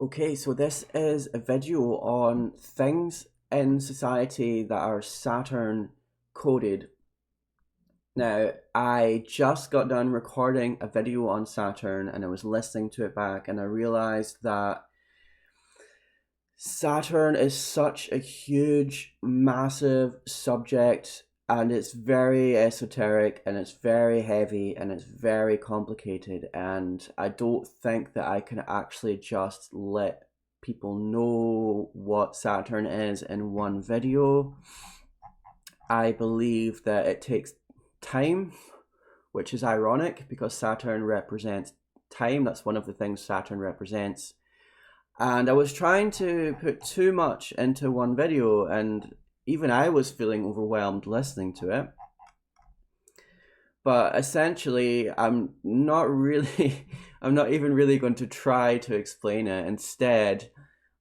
Okay, so this is a video on things in society that are Saturn coded. Now, I just got done recording a video on Saturn and I was listening to it back and I realized that Saturn is such a huge, massive subject and it's very esoteric and it's very heavy and it's very complicated. And I don't think that I can actually just let people know what Saturn is in one video. I believe that it takes time, which is ironic because Saturn represents time. That's one of the things Saturn represents. And I was trying to put too much into one video, and even I was feeling overwhelmed listening to it. But essentially, I'm not even really going to try to explain it. Instead,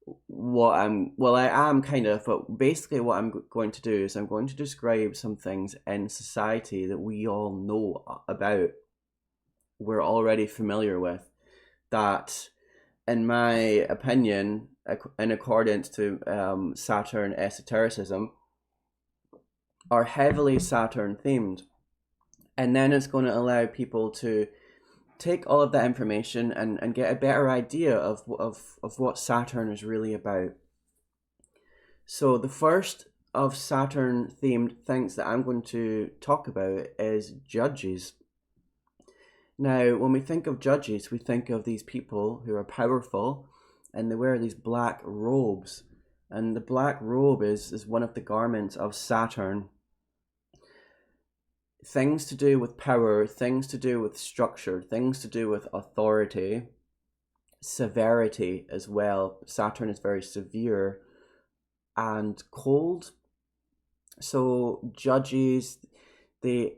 I am kind of, but basically what I'm going to do is I'm going to describe some things in society that we all know about, we're already familiar with, that in my opinion, in accordance to Saturn esotericism, are heavily Saturn themed. And then it's going to allow people to take all of that information and get a better idea of what Saturn is really about. So the first of Saturn themed things that I'm going to talk about is judges. Now, when we think of judges, we think of these people who are powerful and they wear these black robes. And the black robe is one of the garments of Saturn. Things to do with power, things to do with structure, things to do with authority, severity as well. Saturn is very severe and cold. So judges, they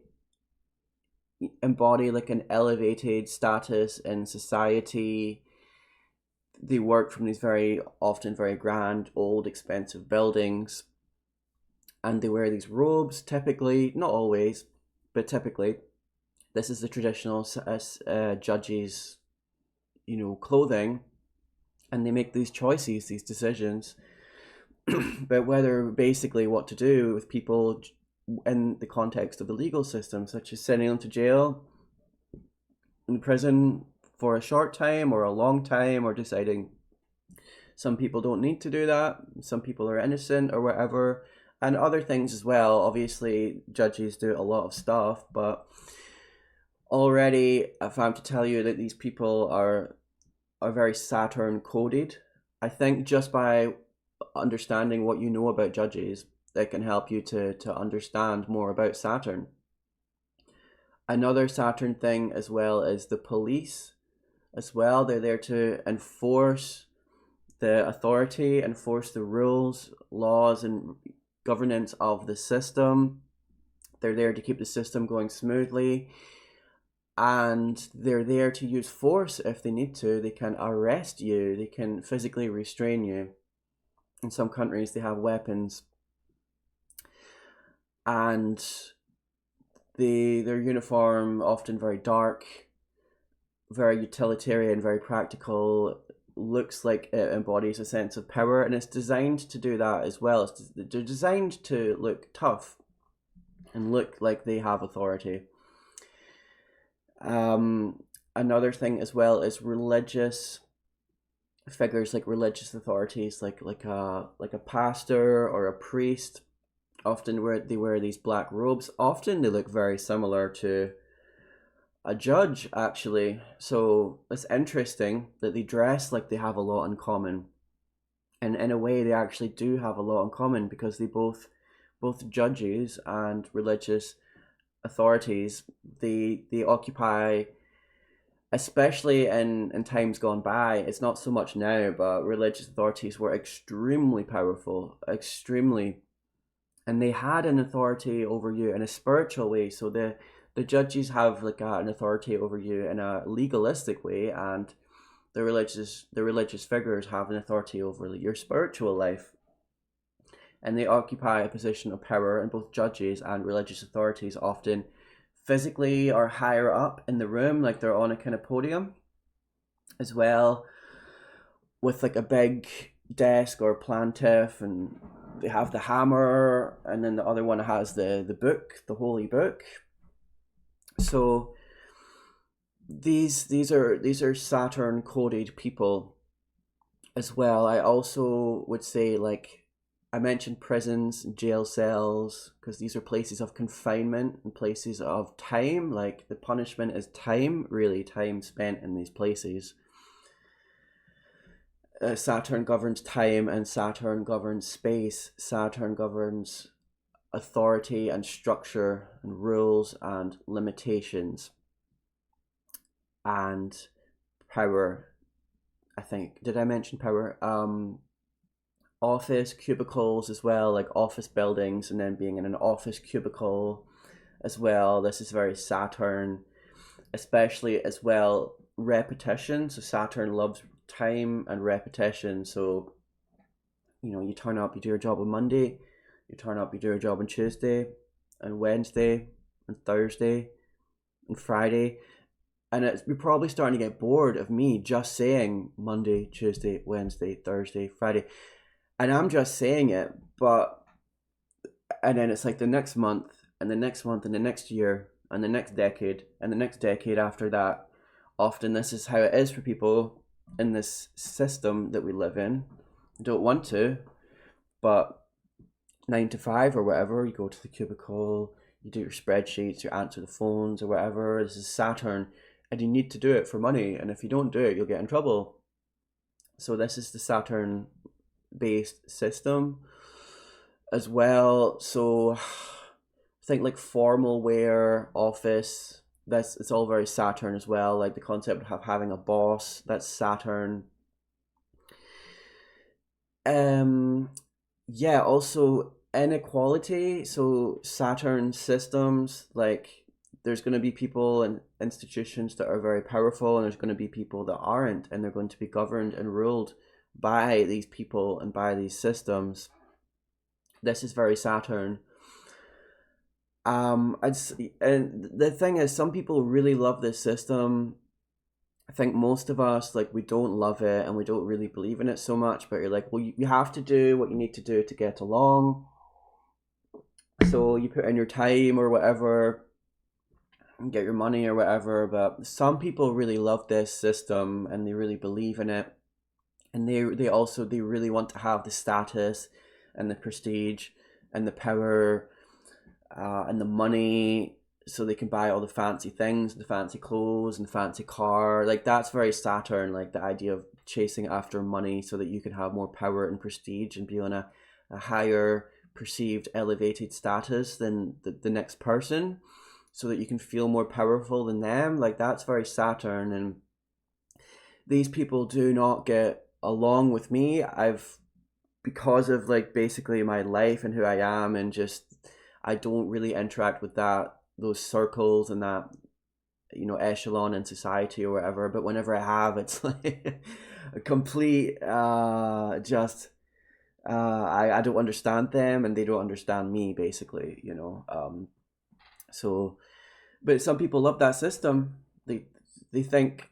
embody like an elevated status in society. They work from these very often very grand, old, expensive buildings, and they wear these robes typically, not always, but typically. This is the traditional judges, clothing, and they make these choices, these decisions about whether basically what to do with people in the context of the legal system, such as sending them to jail, in prison for a short time or a long time, or deciding some people don't need to do that, some people are innocent or whatever, and other things as well. Obviously, judges do a lot of stuff, but already, if I'm to tell you that these people are very Saturn coded, I think just by understanding what you know about judges, that can help you to understand more about Saturn. Another Saturn thing as well is the police as well. They're there to enforce the authority, enforce the rules, laws, and governance of the system. They're there to keep the system going smoothly. And they're there to use force if they need to. They can arrest you, they can physically restrain you. In some countries, they have weapons. And their uniform, often very dark, very utilitarian, very practical, looks like it embodies a sense of power, and it's designed to do that as well. They're designed to look tough and look like they have authority. Another thing as well is religious figures, like religious authorities, like a pastor or a priest. Often they wear these black robes. Often they look very similar to a judge, actually. So it's interesting that they dress like they have a lot in common. And in a way, they actually do have a lot in common, because they both judges and religious authorities, they occupy, especially in times gone by, it's not so much now, but religious authorities were extremely powerful, extremely, and they had an authority over you in a spiritual way. So the judges have like an authority over you in a legalistic way, and the religious figures have an authority over your spiritual life. And they occupy a position of power, and both judges and religious authorities often physically are higher up in the room, like they're on a kind of podium as well. with like a big desk or plantif, and they have the hammer, and then the other one has the book, the holy book. So these are Saturn coded people as well. I also would say, like, I mentioned prisons and jail cells because these are places of confinement and places of time. Like, the punishment is time, really, time spent in these places. Saturn governs time and Saturn governs space. Saturn governs authority and structure and rules and limitations and power. I think, did I mention power? Office cubicles as well, like office buildings, and then being in an office cubicle as well. This is very Saturn, especially as well repetition. So Saturn loves time and repetition. So, you turn up, you do your job on Monday, you turn up, you do your job on Tuesday and Wednesday and Thursday and Friday. And you're probably starting to get bored of me just saying Monday, Tuesday, Wednesday, Thursday, Friday. And I'm just saying it, and then it's like the next month, and the next month, and the next year, and the next decade, and the next decade after that. Often this is how it is for people in this system that we live in. You don't want to, but 9 to 5 or whatever, you go to the cubicle, you do your spreadsheets, you answer the phones or whatever. This is Saturn, and you need to do it for money, and if you don't do it, you'll get in trouble. So this is the Saturn based system as well. So I think like formal wear, office, it's all very Saturn as well. Like the concept of having a boss, that's Saturn. Yeah, also inequality. So Saturn systems, like, there's going to be people and institutions that are very powerful, and there's going to be people that aren't, and they're going to be governed and ruled by these people and by these systems. This is very Saturn. And the thing is, some people really love this system. I think most of us, like, we don't love it and we don't really believe in it so much, but you're like, well, you have to do what you need to do to get along. So you put in your time or whatever and get your money or whatever. But some people really love this system and they really believe in it. And they really want to have the status and the prestige and the power and the money, so they can buy all the fancy things, the fancy clothes and the fancy car. Like, that's very Saturn, like the idea of chasing after money so that you can have more power and prestige and be on a higher perceived elevated status than the next person, so that you can feel more powerful than them. Like, that's very Saturn. And these people do not get along with me. Because of, like, basically my life and who I am, and just, I don't really interact with those circles and that, echelon in society or whatever. But whenever I have, it's like a complete I don't understand them and they don't understand me, basically. So, but some people love that system. They think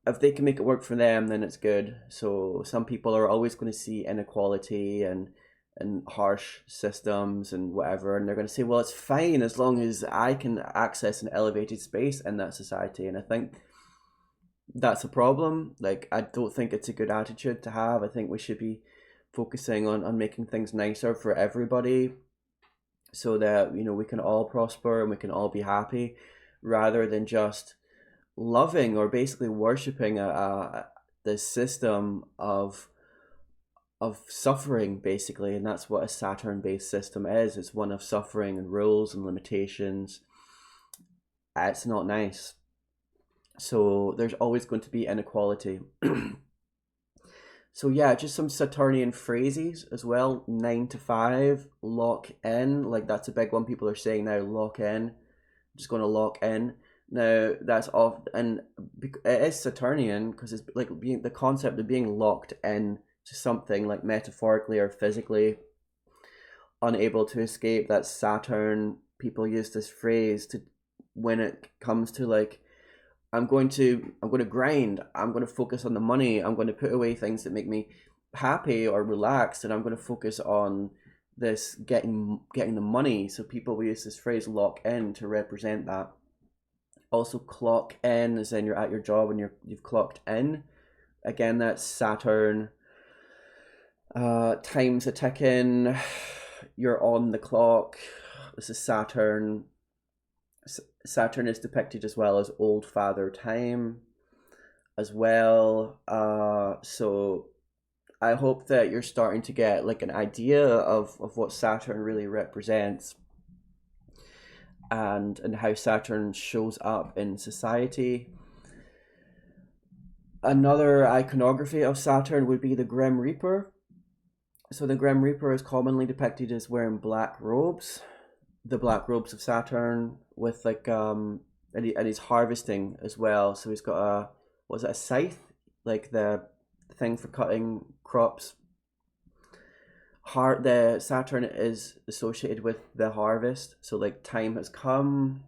if they can make it work for them, then it's good. So some people are always going to see inequality and harsh systems and whatever, and they're going to say, well, it's fine as long as I can access an elevated space in that society. And I think that's a problem. Like, I don't think it's a good attitude to have. I think we should be focusing on making things nicer for everybody, so that, we can all prosper and we can all be happy, rather than just loving or basically worshipping the system of suffering, basically. And that's what a Saturn based system is. It's one of suffering and rules and limitations. It's not nice. So there's always going to be inequality. So yeah, just some Saturnian phrases as well. 9 to 5, lock in. Like, that's a big one people are saying now, lock in. I'm just going to lock in. Now, that's off, and it is Saturnian because it's like the concept of being locked in to something, like metaphorically or physically unable to escape. That's Saturn. People use this phrase to, when it comes to, like, I'm going to grind. I'm going to focus on the money. I'm going to put away things that make me happy or relaxed, and I'm going to focus on this getting the money. So people will use this phrase lock in to represent that. Also, clock in as in you're at your job and you've clocked in. Again, that's Saturn. Time's a ticking. You're on the clock. This is Saturn. Saturn is depicted as well as old father time as well. So I hope that you're starting to get like an idea of what Saturn really represents, and how Saturn shows up in society. Another iconography of Saturn would be the Grim Reaper. So the Grim Reaper is commonly depicted as wearing black robes, the black robes of Saturn, with like and he's harvesting as well. So he's got a, was it a scythe, like the thing for cutting crops. The Saturn is associated with the harvest. So like time has come,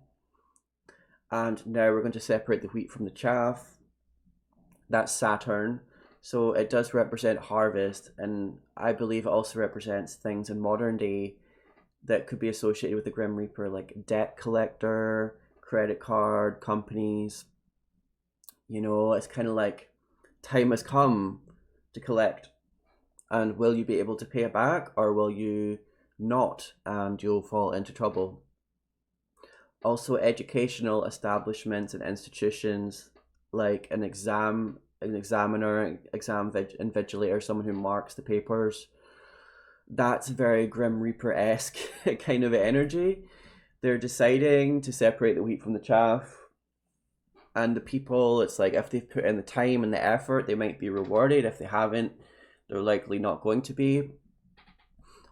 and now we're going to separate the wheat from the chaff. That's Saturn. So it does represent harvest, and I believe it also represents things in modern day that could be associated with the Grim Reaper, like debt collector, credit card companies. You know, it's kind of like time has come to collect, and will you be able to pay it back, or will you not, and you'll fall into trouble. Also, educational establishments and institutions like an examiner, invigilator, someone who marks the papers. That's very Grim Reaper-esque kind of energy. They're deciding to separate the wheat from the chaff. And the people, it's like if they've put in the time and the effort, they might be rewarded. If they haven't, they're likely not going to be.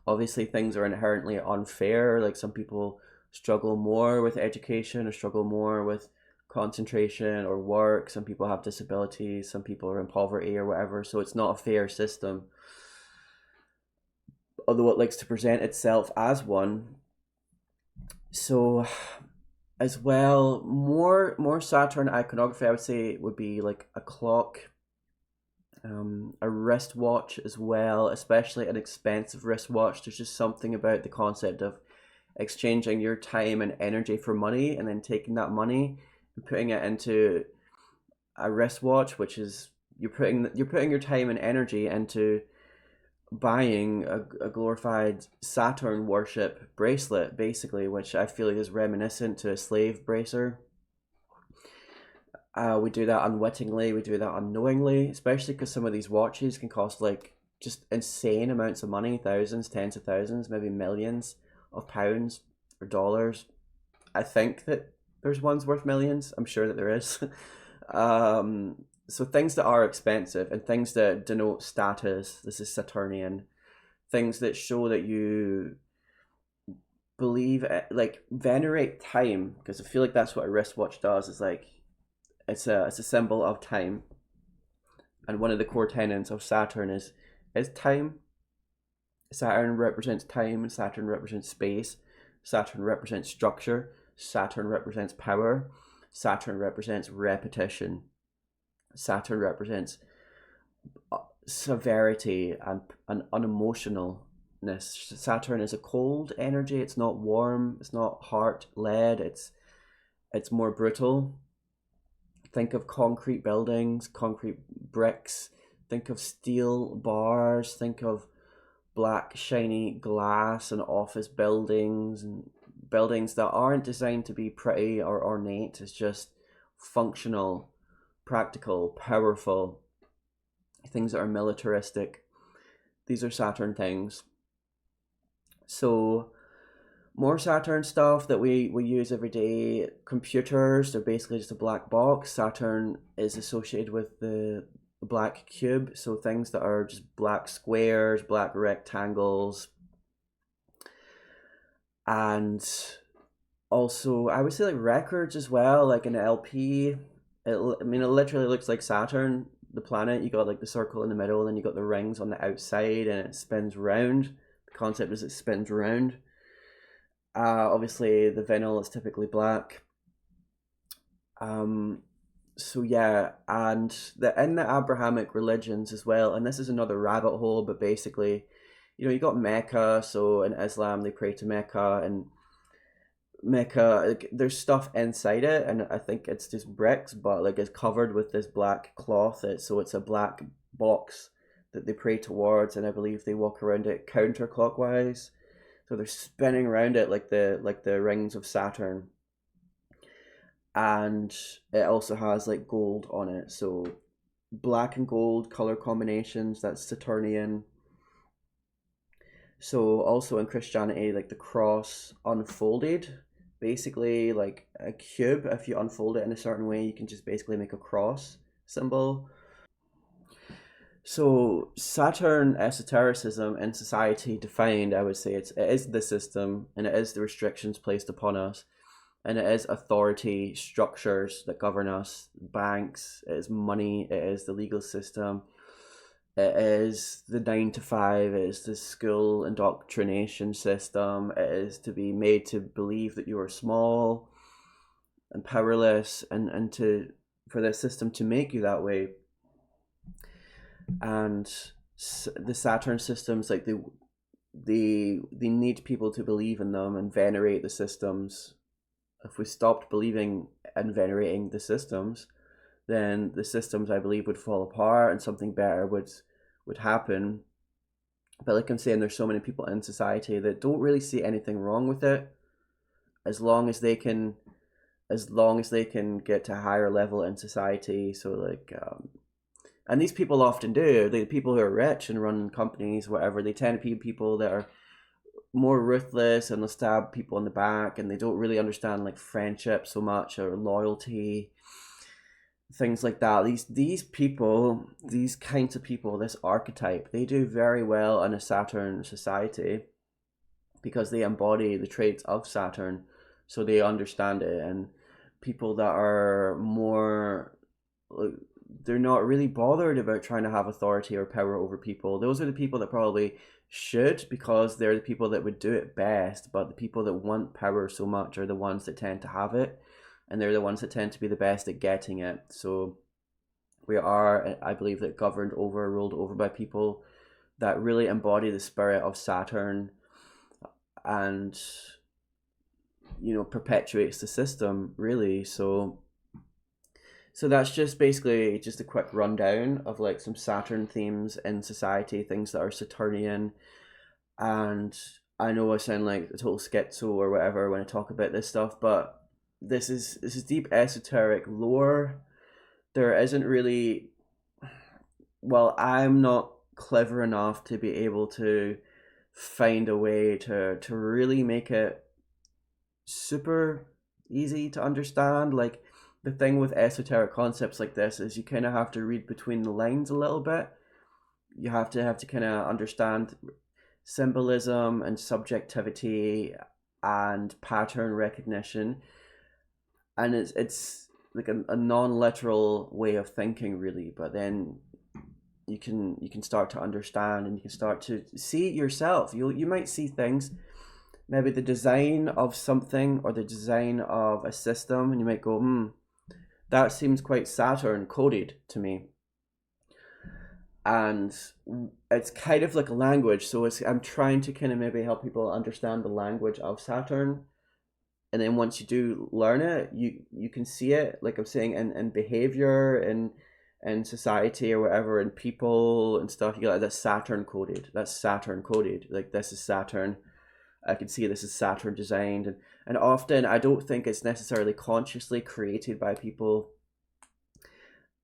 Obviously, things are inherently unfair. Like some people struggle more with education or struggle more with concentration or work. Some people have disabilities. Some people are in poverty or whatever. So it's not a fair system, although it likes to present itself as one. So as well, more Saturn iconography I would say would be like a clock, a wristwatch as well, especially an expensive wristwatch. There's just something about the concept of exchanging your time and energy for money, and then taking that money and putting it into a wristwatch, which is you're putting your time and energy into buying a glorified Saturn worship bracelet, basically, which I feel like is reminiscent to a slave bracer. We do that unwittingly, we do that unknowingly, especially because some of these watches can cost like just insane amounts of money, thousands, tens of thousands, maybe millions of pounds or dollars. I think that there's ones worth millions. I'm sure that there is. So things that are expensive and things that denote status, this is Saturnian, things that show that you believe, like venerate time, because I feel like that's what a wristwatch does. It's like it's a symbol of time, and one of the core tenets of Saturn is time. Saturn represents time, and Saturn represents space. Saturn represents structure. Saturn represents power. Saturn represents repetition. Saturn represents severity and unemotionalness. Saturn is a cold energy. It's not warm. It's not heart led. It's more brutal. Think of concrete buildings, concrete bricks. Think of steel bars. Think of black shiny glass and office buildings, and buildings that aren't designed to be pretty or ornate. It's just functional, practical, powerful. Things that are militaristic. These are Saturn things. So more Saturn stuff that we use every day. Computers, they're basically just a black box. Saturn is associated with the black cube, so things that are just black squares, black rectangles. And also I would say like records as well, like an LP. It literally looks like Saturn, the planet. You got like the circle in the middle, and then you got the rings on the outside, and it spins round. The concept is it spins round. Obviously the vinyl is typically black. So yeah, and in the Abrahamic religions as well, and this is another rabbit hole, but basically, you got Mecca. So in Islam, they pray to Mecca, and Mecca, like, there's stuff inside it, and I think it's just bricks, but like it's covered with this black cloth. So it's a black box that they pray towards, and I believe they walk around it counterclockwise. So they're spinning around it like the rings of Saturn, and it also has like gold on it. So black and gold color combinations, that's Saturnian. So also in Christianity, like the cross unfolded, basically like a cube. If you unfold it in a certain way, you can just basically make a cross symbol. So Saturn esotericism in society defined, I would say it is the system, and it is the restrictions placed upon us, and it is authority structures that govern us, banks, it is money, it is the legal system, it is the 9 to 5, it is the school indoctrination system, it is to be made to believe that you are small and powerless, and to for the system to make you that way. And the Saturn systems, like they need people to believe in them and venerate the systems. If we stopped believing and venerating the systems, then the systems, I believe, would fall apart and something better would happen. But like I'm saying, there's so many people in society that don't really see anything wrong with it, as long as they can, get to a higher level in society. So like, and these people often do. The people who are rich and run companies, whatever, they tend to be people that are more ruthless and they'll stab people in the back, and they don't really understand like friendship so much or loyalty, things like that. These people, these kinds of people, this archetype, they do very well in a Saturn society because they embody the traits of Saturn, so they understand it. And people that are more, they're not really bothered about trying to have authority or power over people. Those are the people that probably should, because they're the people that would do it best. But the people that want power so much are the ones that tend to have it, and they're the ones that tend to be the best at getting it. So we are, I believe, that governed over, ruled over by people that really embody the spirit of Saturn, and perpetuates the system, really. So that's just basically just a quick rundown of like some Saturn themes in society, things that are Saturnian. And I know I sound like a total schizo or whatever when I talk about this stuff, but this is deep esoteric lore. There isn't really, well, I'm not clever enough to be able to find a way to really make it super easy to understand. Like, the thing with esoteric concepts like this is you kind of have to read between the lines a little bit. You have to kind of understand symbolism and subjectivity and pattern recognition, and it's like a non-literal way of thinking, really. But then you can start to understand, and you can start to see it yourself. You might see things, maybe the design of something or the design of a system, and you might go, that seems quite Saturn coded to me. And it's kind of like a language, so I'm trying to kind of maybe help people understand the language of Saturn. And then once you do learn it, you can see it, like I'm saying, in behavior and society or whatever, and people and stuff. You got like, that's Saturn coded. That's Saturn coded. Like, this is Saturn. I can see this is Saturn designed, and often I don't think it's necessarily consciously created by people.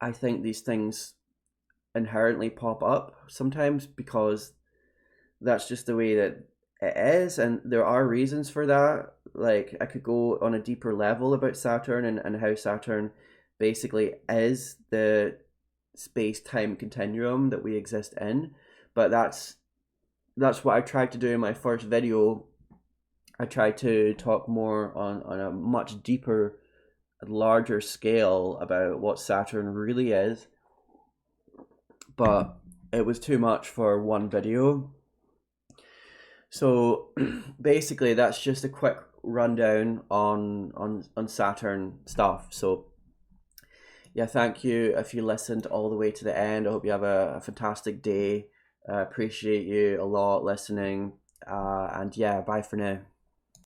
I think these things inherently pop up sometimes because that's just the way that it is, and there are reasons for that. Like, I could go on a deeper level about Saturn, and how Saturn basically is the space-time continuum that we exist in. But that's what I tried to do in my first video. I tried to talk more on a much deeper, larger scale about what Saturn really is, but it was too much for one video. So basically, that's just a quick rundown on Saturn stuff. So Yeah, thank you if you listened all the way to the end. I hope you have a fantastic day. Appreciate you a lot listening. And yeah, bye for now.